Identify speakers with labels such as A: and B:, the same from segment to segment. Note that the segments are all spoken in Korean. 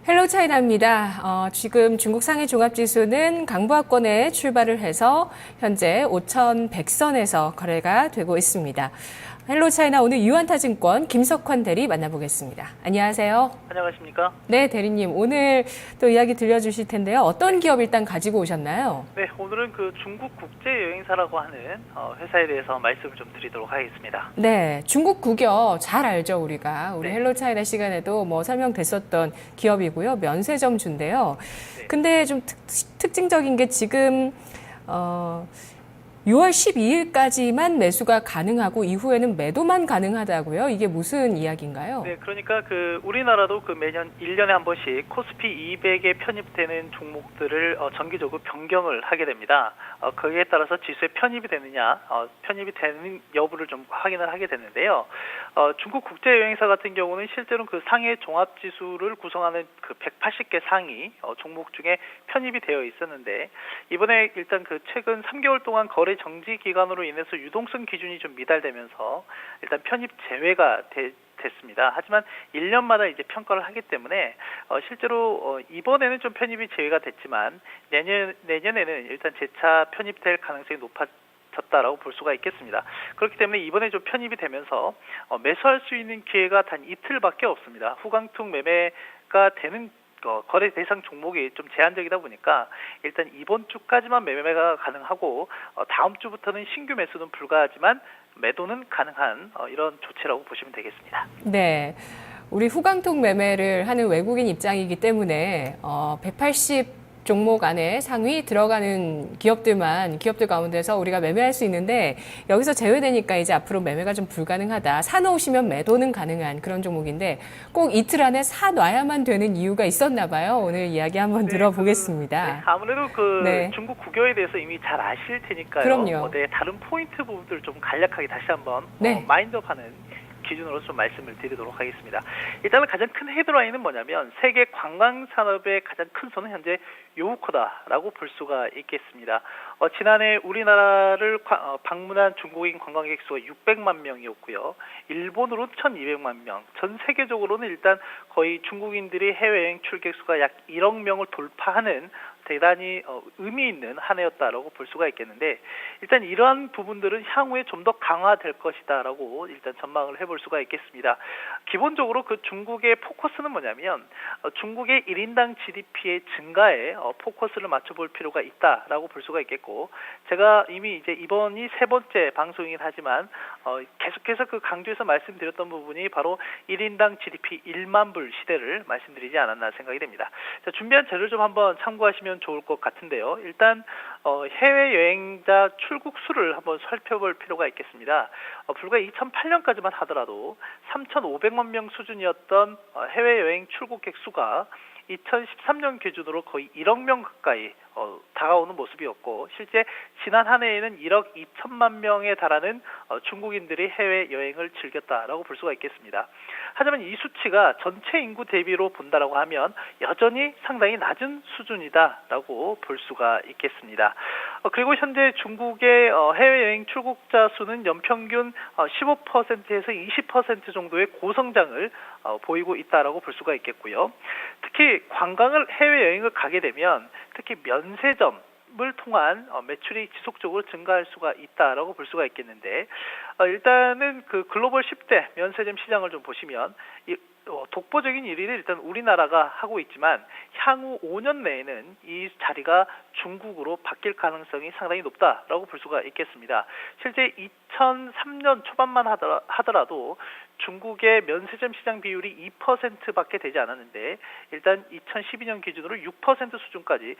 A: 헬로 차이나입니다. 지금 중국 상해 종합지수는 강보합권에 출발을 해서 현재 5,100선에서 거래가 되고 있습니다. 헬로 차이나 오늘 유한타증권 김석환 대리 만나보겠습니다. 안녕하세요.
B: 안녕하십니까?
A: 네, 대리님. 오늘 또 이야기 들려주실 텐데요. 어떤 기업 일단 가지고 오셨나요?
B: 네, 오늘은 그 중국 국제여행사라고 하는 회사에 대해서 말씀을 좀 드리도록 하겠습니다.
A: 네, 중국 국여 잘 알죠, 우리가. 우리
B: 네.
A: 헬로 차이나 시간에도 설명됐었던 기업이고요. 면세점주인데요.
B: 네.
A: 근데 좀 특징적인 게 지금 6월 12일까지만 매수가 가능하고 이후에는 매도만 가능하다고요? 이게 무슨 이야기인가요?
B: 네, 그러니까 우리나라도 매년 1년에 한 번씩 코스피 200에 편입되는 종목들을 정기적으로 변경을 하게 됩니다. 거기에 따라서 지수에 편입이 되느냐, 편입이 되는 여부를 좀 확인을 하게 되는데요. 중국 국제여행사 같은 경우는 실제로 그 상해 종합지수를 구성하는 그 180개 상위 종목 중에 편입이 되어 있었는데, 이번에 일단 최근 3개월 동안 거래 정지 기간으로 인해서 유동성 기준이 좀 미달되면서 일단 편입 제외가 됐습니다. 하지만 1년마다 이제 평가를 하기 때문에 실제로 이번에는 좀 편입이 제외가 됐지만 내년에는 일단 재차 편입될 가능성이 높아졌다라고 볼 수가 있겠습니다. 그렇기 때문에 이번에 좀 편입이 되면서 매수할 수 있는 기회가 단 이틀밖에 없습니다. 후광통 매매가 되는 거래 대상 종목이 좀 제한적이다 보니까 일단 이번 주까지만 매매가 가능하고 다음 주부터는 신규 매수는 불가하지만 매도는 가능한 이런 조치라고 보시면 되겠습니다.
A: 네, 우리 후광통 매매를 하는 외국인 입장이기 때문에 180 종목 안에 상위 들어가는 기업들 가운데서 우리가 매매할 수 있는데 여기서 제외되니까 이제 앞으로 매매가 좀 불가능하다. 사놓으시면 매도는 가능한 그런 종목인데 꼭 이틀 안에 사놔야만 되는 이유가 있었나 봐요. 오늘 이야기 한번 들어보겠습니다.
B: 아무래도
A: 네.
B: 중국 국여에 대해서 이미 잘 아실 테니까요.
A: 그럼요.
B: 다른 포인트 부분들 좀 간략하게 다시 한번
A: 네.
B: 마인드업하는 기준으로 좀 말씀을 드리도록 하겠습니다. 일단은 가장 큰 헤드라인은 뭐냐면 세계 관광 산업의 가장 큰 손은 현재 요우코다라고 볼 수가 있겠습니다. 지난해 우리나라를 방문한 중국인 관광객 수가 600만 명이었고요. 일본으로 1,200만 명. 전 세계적으로는 일단 거의 중국인들이 해외여행 출객 수가 약 1억 명을 돌파하는 대단히 의미 있는 한 해였다라고 볼 수가 있겠는데, 일단 이러한 부분들은 향후에 좀 더 강화될 것이다라고 일단 전망을 해볼 수가 있겠습니다. 기본적으로 중국의 포커스는 뭐냐면 중국의 1인당 GDP의 증가에 포커스를 맞춰볼 필요가 있다라고 볼 수가 있겠고, 제가 이미 이제 이번이 세 번째 방송이긴 하지만 계속해서 강조해서 말씀드렸던 부분이 바로 1인당 GDP 1만 불 시대를 말씀드리지 않았나 생각이 됩니다. 자, 준비한 자료를 좀 한번 참고하시면 좋을 것 같은데요. 일단 해외여행자 출국 수를 한번 살펴볼 필요가 있겠습니다. 불과 2008년까지만 하더라도 3,500만 명 수준이었던 해외여행 출국객 수가 2013년 기준으로 거의 1억 명 가까이 다가오는 모습이었고, 실제 지난 한 해에는 1억 2천만 명에 달하는 중국인들이 해외여행을 즐겼다라고 볼 수가 있겠습니다. 하지만 이 수치가 전체 인구 대비로 본다라고 하면 여전히 상당히 낮은 수준이다라고 볼 수가 있겠습니다. 그리고 현재 중국의 해외여행 출국자 수는 연평균 15%에서 20% 정도의 고성장을 보이고 있다라고 볼 수가 있겠고요. 특히 해외여행을 가게 되면 특히 면세점을 통한 매출이 지속적으로 증가할 수가 있다라고 볼 수가 있겠는데, 일단은 글로벌 10대 면세점 시장을 좀 보시면 독보적인 1위를 일단 우리나라가 하고 있지만 향후 5년 내에는 이 자리가 중국으로 바뀔 가능성이 상당히 높다라고 볼 수가 있겠습니다. 실제 2003년 초반만 하더라도 중국의 면세점 시장 비율이 2%밖에 되지 않았는데, 일단 2012년 기준으로 6% 수준까지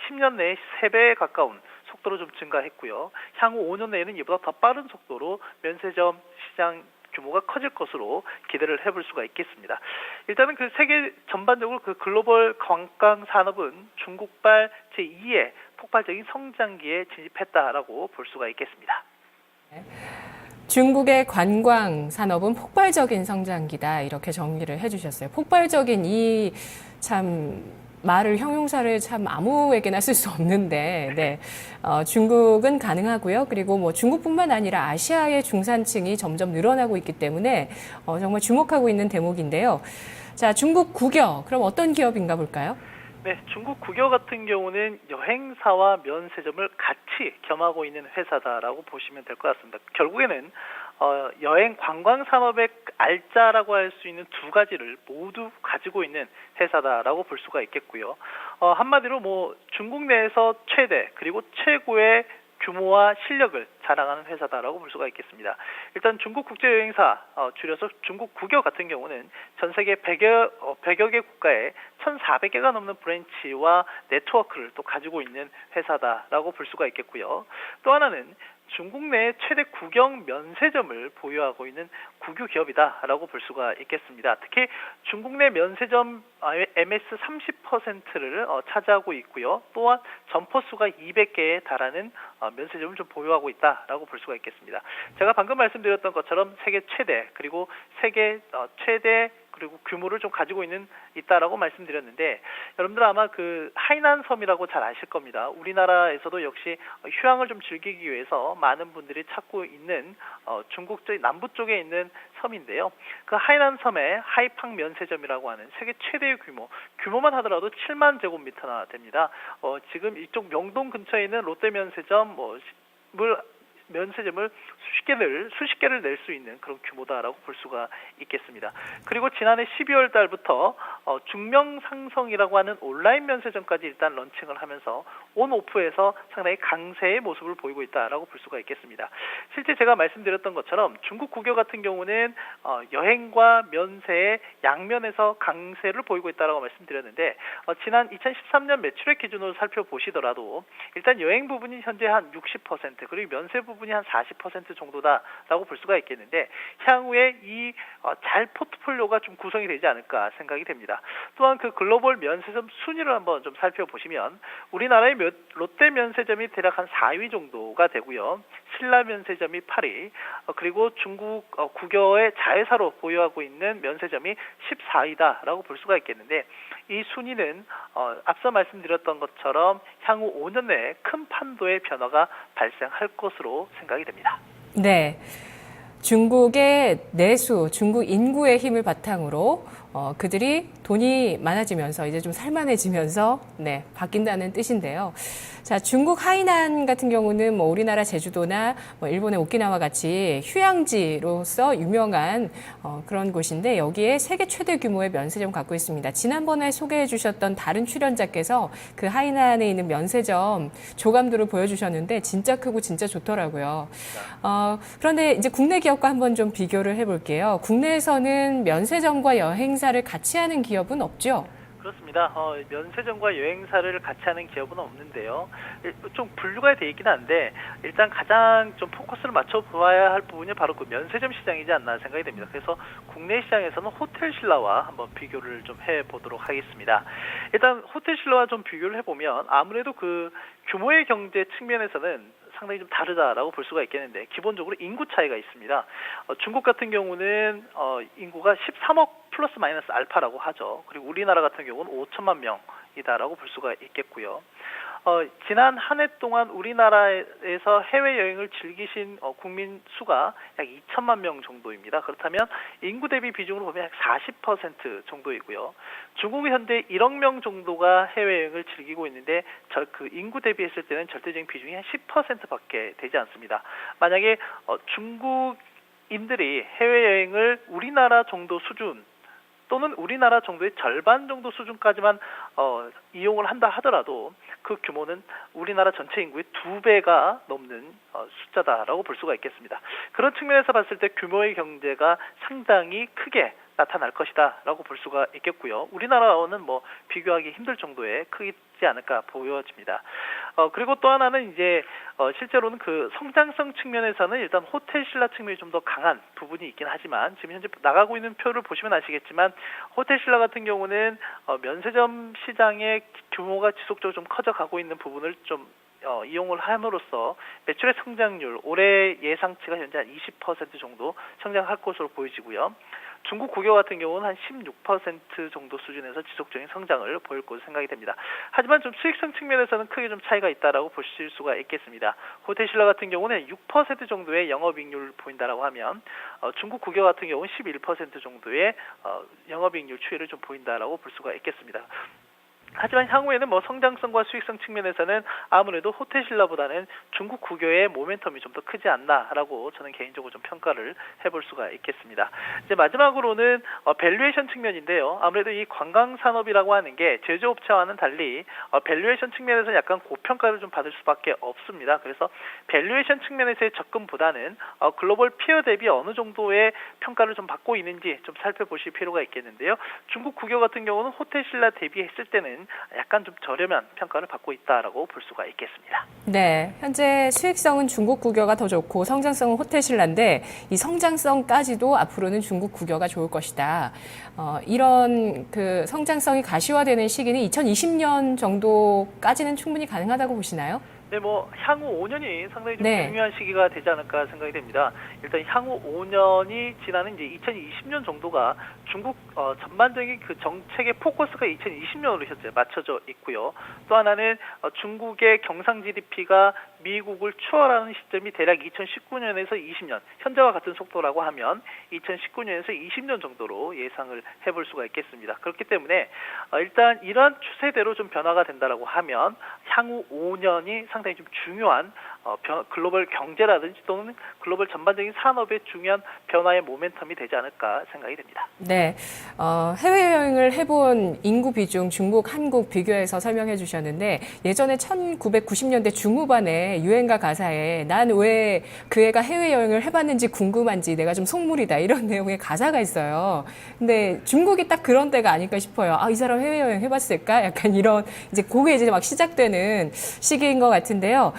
B: 10년 내에 3배에 가까운 속도로 좀 증가했고요. 향후 5년 내에는 이보다 더 빠른 속도로 면세점 시장 규모가 커질 것으로 기대를 해볼 수가 있겠습니다. 일단은 세계 전반적으로 글로벌 관광 산업은 중국발 제2의 폭발적인 성장기에 진입했다라고 볼 수가 있겠습니다.
A: 중국의 관광 산업은 폭발적인 성장기다, 이렇게 정리를 해주셨어요. 폭발적인 이 참 말을 형용사를 참 아무에게나 쓸 수 없는데, 네. 중국은 가능하고요. 그리고 뭐 중국뿐만 아니라 아시아의 중산층이 점점 늘어나고 있기 때문에 정말 주목하고 있는 대목인데요. 자, 중국 국여. 그럼 어떤 기업인가 볼까요?
B: 네, 중국 국여 같은 경우는 여행사와 면세점을 같이 겸하고 있는 회사다라고 보시면 될 것 같습니다. 결국에는 여행 관광 산업의 알짜라고 할 수 있는 두 가지를 모두 가지고 있는 회사다라고 볼 수가 있겠고요. 한마디로 뭐 중국 내에서 최대 그리고 최고의 규모와 실력을 자랑하는 회사다라고 볼 수가 있겠습니다. 일단 중국 국제여행사, 줄여서 중국 국여 같은 경우는 전 세계 100여 개 국가에 1,400개가 넘는 브랜치와 네트워크를 또 가지고 있는 회사다라고 볼 수가 있겠고요. 또 하나는 중국 내 최대 국영 면세점을 보유하고 있는 국유 기업이다라고 볼 수가 있겠습니다. 특히 중국 내 면세점 MS 30%를 차지하고 있고요. 또한 점포 수가 200개에 달하는 면세점을 좀 보유하고 있다라고 볼 수가 있겠습니다. 제가 방금 말씀드렸던 것처럼 세계 최대 그리고 세계 최대 그리고 규모를 좀 가지고 있다라고 말씀드렸는데, 여러분들 아마 그 하이난 섬이라고 잘 아실 겁니다. 우리나라에서도 역시 휴양을 좀 즐기기 위해서 많은 분들이 찾고 있는 중국 쪽 남부 쪽에 있는 섬인데요. 그 하이난 섬의 하이팡 면세점이라고 하는 세계 최대의 규모만 하더라도 7만 제곱미터나 됩니다. 지금 이쪽 명동 근처에 있는 롯데 면세점 면세점을 수십 개를 낼 수 있는 그런 규모다라고 볼 수가 있겠습니다. 그리고 지난해 12월 달부터 중명상성이라고 하는 온라인 면세점까지 일단 런칭을 하면서 온오프에서 상당히 강세의 모습을 보이고 있다라고 볼 수가 있겠습니다. 실제 제가 말씀드렸던 것처럼 중국 국여 같은 경우는 여행과 면세의 양면에서 강세를 보이고 있다라고 말씀드렸는데, 지난 2013년 매출액 기준으로 살펴보시더라도 일단 여행 부분이 현재 한 60% 그리고 면세 부분이 한 40% 정도다라고 볼 수가 있겠는데, 향후에 이 잘 포트폴리오가 좀 구성이 되지 않을까 생각이 됩니다. 또한 그 글로벌 면세점 순위를 한번 좀 살펴보시면 우리나라의 롯데 면세점이 대략 한 4위 정도가 되고요. 신라 면세점이 8위, 그리고 중국 국여의 자회사로 보유하고 있는 면세점이 14위다라고 볼 수가 있겠는데, 이 순위는 앞서 말씀드렸던 것처럼 향후 5년 내에 큰 판도의 변화가 발생할 것으로 생각이 됩니다.
A: 네. 중국의 내수, 중국 인구의 힘을 바탕으로 그들이 돈이 많아지면서 이제 좀 살만해지면서 네, 바뀐다는 뜻인데요. 자, 중국 하이난 같은 경우는 뭐 우리나라 제주도나 뭐 일본의 오키나와 같이 휴양지로서 유명한 그런 곳인데, 여기에 세계 최대 규모의 면세점 갖고 있습니다. 지난번에 소개해 주셨던 다른 출연자께서 그 하이난에 있는 면세점 조감도를 보여주셨는데 진짜 크고 진짜 좋더라고요. 그런데 이제 국내 기업과 한번 좀 비교를 해볼게요. 국내에서는 면세점과 여행사를 같이 하는 기업은 없죠?
B: 그렇습니다. 면세점과 여행사를 같이 하는 기업은 없는데요. 좀 분류가 되어 있긴 한데, 일단 가장 좀 포커스를 맞춰 보아야 할 부분이 바로 그 면세점 시장이지 않나 생각이 됩니다. 그래서 국내 시장에서는 호텔신라와 한번 비교를 좀 해보도록 하겠습니다. 일단 호텔신라와 좀 비교를 해보면 아무래도 그 규모의 경제 측면에서는 상당히 좀 다르다라고 볼 수가 있겠는데, 기본적으로 인구 차이가 있습니다. 중국 같은 경우는 인구가 13억 플러스 마이너스 알파라고 하죠. 그리고 우리나라 같은 경우는 5천만 명이다라고 볼 수가 있겠고요. 지난 한 해 동안 우리나라에서 해외여행을 즐기신 국민 수가 약 2천만 명 정도입니다. 그렇다면 인구 대비 비중으로 보면 약 40% 정도이고요. 중국이 현재 1억 명 정도가 해외여행을 즐기고 있는데, 그 인구 대비했을 때는 절대적인 비중이 한 10%밖에 되지 않습니다. 만약에 중국인들이 해외여행을 우리나라 정도 수준 또는 우리나라 정도의 절반 정도 수준까지만 이용을 한다 하더라도 그 규모는 우리나라 전체 인구의 2배가 넘는 숫자다라고 볼 수가 있겠습니다. 그런 측면에서 봤을 때 규모의 경제가 상당히 크게 나타날 것이다라고 볼 수가 있겠고요. 우리나라와는 뭐 비교하기 힘들 정도의 크지 않을까 보여집니다. 그리고 또 하나는 이제 실제로는 그 성장성 측면에서는 일단 호텔신라 측면이 좀 더 강한 부분이 있긴 하지만, 지금 현재 나가고 있는 표를 보시면 아시겠지만 호텔신라 같은 경우는 면세점 시장의 규모가 지속적으로 좀 커져가고 있는 부분을 좀 이용을 함으로써 매출의 성장률 올해 예상치가 현재 한 20% 정도 성장할 것으로 보여지고요. 중국 국유 같은 경우는 한 16% 정도 수준에서 지속적인 성장을 보일 것으로 생각이 됩니다. 하지만 좀 수익성 측면에서는 크게 좀 차이가 있다라고 보실 수가 있겠습니다. 호텔신라 같은 경우는 6% 정도의 영업이익률을 보인다라고 하면 중국 국유 같은 경우는 11% 정도의 영업이익률 추이를 좀 보인다라고 볼 수가 있겠습니다. 하지만 향후에는 뭐 성장성과 수익성 측면에서는 아무래도 호텔신라보다는 중국 국유의 모멘텀이 좀 더 크지 않나라고 저는 개인적으로 좀 평가를 해볼 수가 있겠습니다. 이제 마지막으로는 밸류에이션 측면인데요. 아무래도 이 관광산업이라고 하는 게 제조업체와는 달리 밸류에이션 측면에서는 약간 고평가를 좀 받을 수밖에 없습니다. 그래서 밸류에이션 측면에서의 접근보다는 글로벌 피어 대비 어느 정도의 평가를 좀 받고 있는지 좀 살펴보실 필요가 있겠는데요. 중국 국유 같은 경우는 호텔신라 대비했을 때는 약간 좀 저렴한 평가를 받고 있다라고 볼 수가 있겠습니다.
A: 네, 현재 수익성은 중국 국유가 더 좋고 성장성은 호텔신라인데 이 성장성까지도 앞으로는 중국 국유가 좋을 것이다. 이런 그 성장성이 가시화되는 시기는 2020년 정도까지는 충분히 가능하다고 보시나요?
B: 네, 뭐 향후 5년이 상당히 좀
A: 네.
B: 중요한 시기가 되지 않을까 생각이 됩니다. 일단 향후 5년이 지나는 이제 2020년 정도가 중국 전반적인 그 정책의 포커스가 2020년으로 현재 맞춰져 있고요. 또 하나는 중국의 경상 GDP가 미국을 추월하는 시점이 대략 2019년에서 20년, 현재와 같은 속도라고 하면 2019년에서 20년 정도로 예상을 해볼 수가 있겠습니다. 그렇기 때문에 일단 이러한 추세대로 좀 변화가 된다라고 하면 향후 5년이 상당히 좀 중요한 글로벌 경제라든지 또는 글로벌 전반적인 산업의 중요한 변화의 모멘텀이 되지 않을까 생각이 됩니다.
A: 네, 해외여행을 해본 인구 비중 중국, 한국 비교해서 설명해 주셨는데 예전에 1990년대 중후반에 유행가 가사에 난 왜 그 애가 해외여행을 해봤는지 궁금한지 내가 좀 속물이다 이런 내용의 가사가 있어요. 근데 중국이 딱 그런 때가 아닐까 싶어요. 아, 이 사람 해외여행 해봤을까? 약간 이런 이제 그게 이제 막 시작되는 시기인 것 같은데요.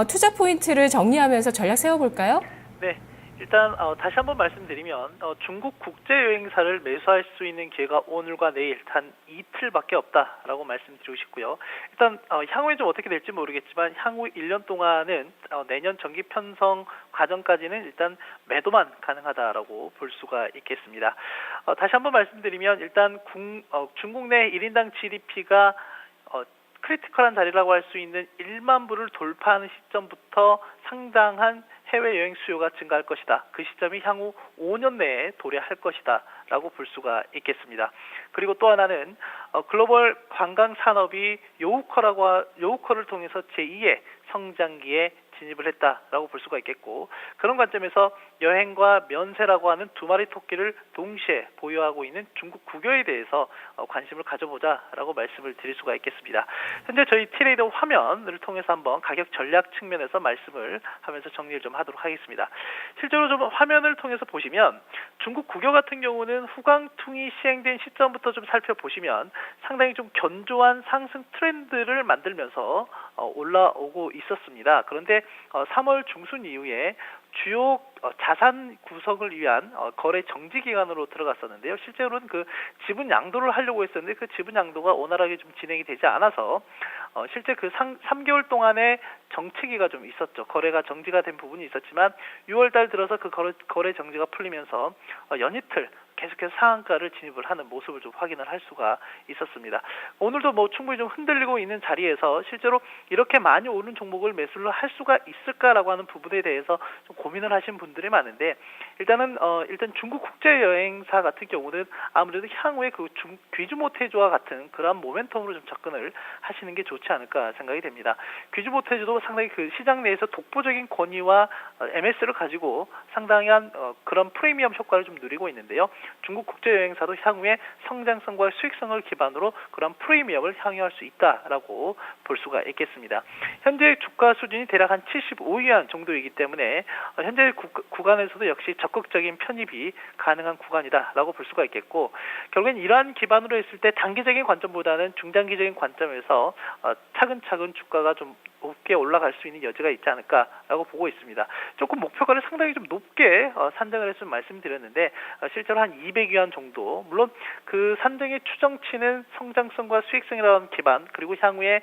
A: 투자 포인트를 정리하면서 전략 세워볼까요?
B: 네. 일단 다시 한번 말씀드리면 중국 국제여행사를 매수할 수 있는 기회가 오늘과 내일 단 이틀밖에 없다라고 말씀드리고 싶고요. 일단 향후에 좀 어떻게 될지 모르겠지만 향후 1년 동안은 내년 정기 편성 과정까지는 일단 매도만 가능하다라고 볼 수가 있겠습니다. 다시 한번 말씀드리면 일단 중국 내 1인당 GDP가 크리티컬한 자리라고 할 수 있는 1만 불을 돌파하는 시점부터 상당한 해외여행 수요가 증가할 것이다. 그 시점이 향후 5년 내에 도래할 것이다 라고 볼 수가 있겠습니다. 그리고 또 하나는 글로벌 관광 산업이 요우커를 통해서 제2의 성장기에 진입을 했다라고 볼 수가 있겠고, 그런 관점에서 여행과 면세라고 하는 두 마리 토끼를 동시에 보유하고 있는 중국 국유에 대해서 관심을 가져보자라고 말씀을 드릴 수가 있겠습니다. 현재 저희 트레이더 화면을 통해서 한번 가격 전략 측면에서 말씀을 하면서 정리를 좀 하도록 하겠습니다. 실제로 좀 화면을 통해서 보시면 중국 국유 같은 경우는 후광퉁이 시행된 시점부터 좀 살펴보시면 상당히 좀 견조한 상승 트렌드를 만들면서 올라오고 있었습니다. 그런데 3월 중순 이후에 주요 자산 구성을 위한 거래 정지 기간으로 들어갔었는데요. 실제로는 그 지분 양도를 하려고 했었는데 그 지분 양도가 원활하게 좀 진행이 되지 않아서 실제 그 3개월 동안의 정체기가 좀 있었죠. 거래가 정지가 된 부분이 있었지만 6월 달 들어서 그 거래 정지가 풀리면서 연이틀 계속해서 상한가를 진입을 하는 모습을 좀 확인을 할 수가 있었습니다. 오늘도 뭐 충분히 좀 흔들리고 있는 자리에서 실제로 이렇게 많이 오른 종목을 매수를 할 수가 있을까라고 하는 부분에 대해서 좀 고민을 하신 분들이 많은데 일단 중국 국제여행사 같은 경우는 아무래도 향후에 그 귀주모테주와 같은 그런 모멘텀으로 좀 접근을 하시는 게 좋지 않을까 생각이 됩니다. 귀주모테주도 상당히 그 시장 내에서 독보적인 권위와 MS를 가지고 상당한 그런 프리미엄 효과를 좀 누리고 있는데요. 중국 국제여행사도 향후에 성장성과 수익성을 기반으로 그런 프리미엄을 향유할 수 있다라고 볼 수가 있겠습니다. 현재 주가 수준이 대략 한 75위안 정도이기 때문에 현재 구간에서도 역시 적극적인 편입이 가능한 구간이다라고 볼 수가 있겠고, 결국엔 이러한 기반으로 했을 때 단기적인 관점보다는 중장기적인 관점에서 차근차근 주가가 좀 높게 올라갈 수 있는 여지가 있지 않을까라고 보고 있습니다. 조금 목표가를 상당히 좀 높게 산정을 했으면 말씀드렸는데 실제로 한 200위안 정도, 물론 그 산정의 추정치는 성장성과 수익성이라는 기반, 그리고 향후에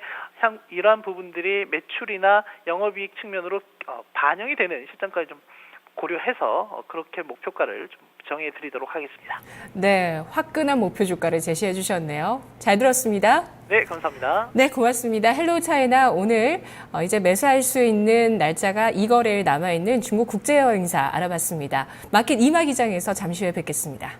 B: 이러한 부분들이 매출이나 영업이익 측면으로 반영이 되는 시점까지 좀 고려해서 그렇게 목표가를 좀 정해드리도록 하겠습니다.
A: 네, 화끈한 목표 주가를 제시해 주셨네요. 잘 들었습니다.
B: 네, 감사합니다.
A: 네, 고맙습니다. 헬로우 차이나 오늘 이제 매수할 수 있는 날짜가 2거래일 남아있는 중국 국제여행사 알아봤습니다. 마켓 이마 기장에서 잠시 후에 뵙겠습니다.